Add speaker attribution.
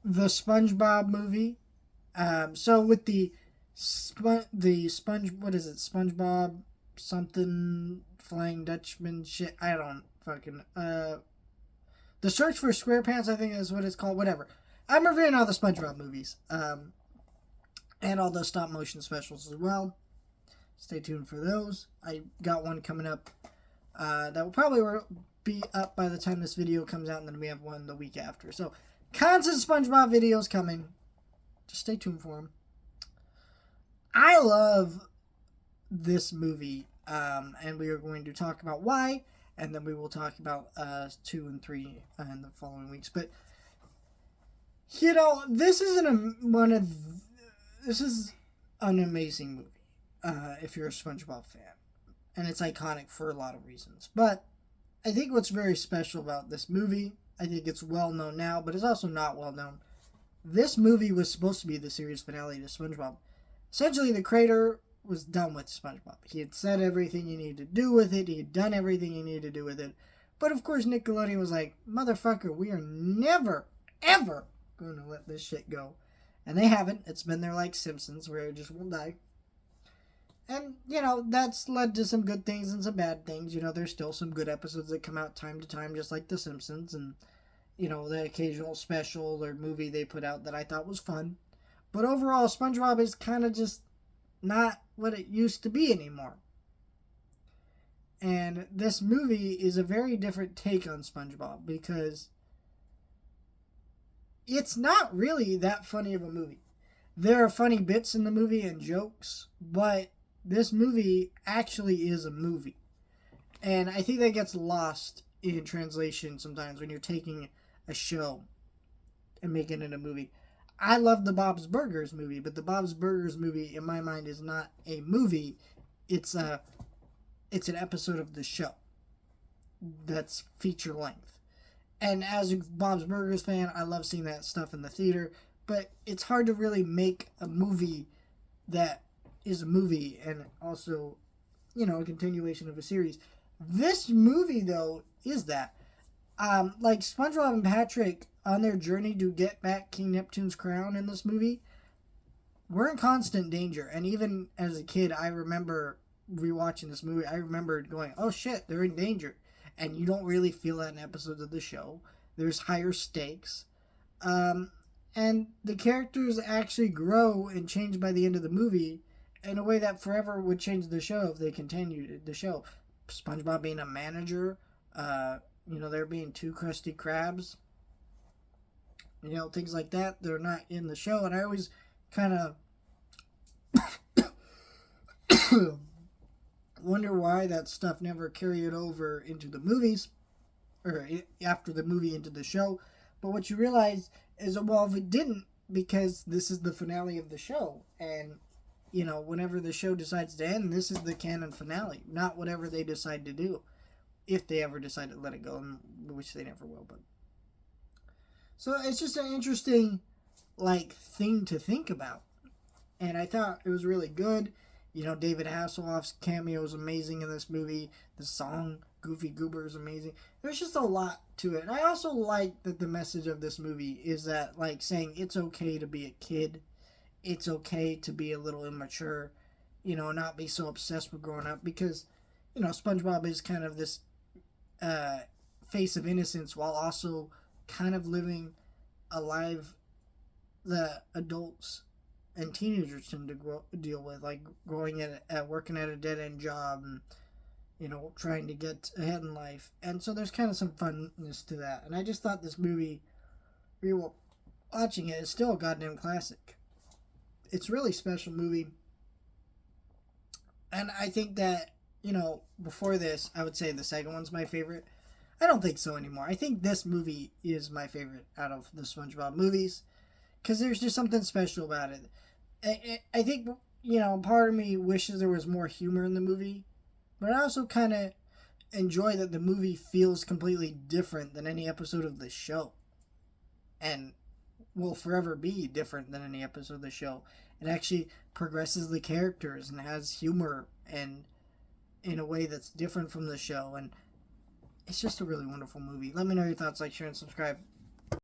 Speaker 1: the SpongeBob movie. So with the sponge, what is it? SpongeBob something Flying Dutchman shit. I don't fucking The Search for SquarePants. I think is what it's called. Whatever. I'm reviewing all the SpongeBob movies. And all the stop motion specials as well. Stay tuned for those. I got one coming up that will probably be up by the time this video comes out, and then we have one the week after. So, constant SpongeBob videos coming. Just stay tuned for them. I love this movie, and we are going to talk about why, and then we will talk about 2 and 3 in the following weeks. But this is an amazing movie. If you're a SpongeBob fan, and it's iconic for a lot of reasons. But I think what's very special about this movie, I think it's well known now, but it's also not well known. This movie was supposed to be the series finale to SpongeBob. Essentially, the creator was done with SpongeBob. He had said everything he needed to do with it. He had done everything he needed to do with it. But of course, Nickelodeon was like, motherfucker, we are never, ever going to let this shit go. And they haven't. It's been there like Simpsons, where it just won't die. And, that's led to some good things and some bad things. There's still some good episodes that come out time to time, just like The Simpsons. And, the occasional special or movie they put out that I thought was fun. But overall, SpongeBob is kind of just not what it used to be anymore. And this movie is a very different take on SpongeBob because it's not really that funny of a movie. There are funny bits in the movie and jokes, but this movie actually is a movie. And I think that gets lost in translation sometimes when you're taking a show and making it a movie. I love the Bob's Burgers movie, but the Bob's Burgers movie, in my mind, is not a movie. It's an episode of the show that's feature length. And as a Bob's Burgers fan, I love seeing that stuff in the theater, but it's hard to really make a movie that is a movie and also, a continuation of a series. This movie, though, is that. Like SpongeBob and Patrick on their journey to get back King Neptune's crown in this movie, we're in constant danger. And even as a kid, I remember rewatching this movie. I remember going, "Oh shit, they're in danger," and you don't really feel that in episodes of the show. There's higher stakes, and the characters actually grow and change by the end of the movie in a way that forever would change the show if they continued the show. SpongeBob being a manager. There being 2 Krusty Krabs. Things like that. They're not in the show. And I always kind of wonder why that stuff never carried over into the movies. Or after the movie into the show. But what you realize is, well, if it didn't, because this is the finale of the show. And, whenever the show decides to end, this is the canon finale. Not whatever they decide to do. If they ever decide to let it go, which they never will. But so it's just an interesting, thing to think about. And I thought it was really good. David Hasselhoff's cameo is amazing in this movie. The song Goofy Goober is amazing. There's just a lot to it. And I also like that the message of this movie is that, saying it's okay to be a kid. It's okay to be a little immature. Not be so obsessed with growing up. Because, SpongeBob is kind of this face of innocence while also kind of living a life that adults and teenagers tend to deal with, like growing at working at a dead-end job and trying to get ahead in life. And so there's kind of some funness to that. And I just thought this movie, watching it, is still a goddamn classic. It's a really special movie. And I think that before this, I would say the second one's my favorite. I don't think so anymore. I think this movie is my favorite out of the SpongeBob movies because there's just something special about it. I think, part of me wishes there was more humor in the movie, but I also kind of enjoy that the movie feels completely different than any episode of the show and will forever be different than any episode of the show. It actually progresses the characters and has humor and in a way that's different from the show, and it's just a really wonderful movie. Let me know your thoughts, like, share, and subscribe.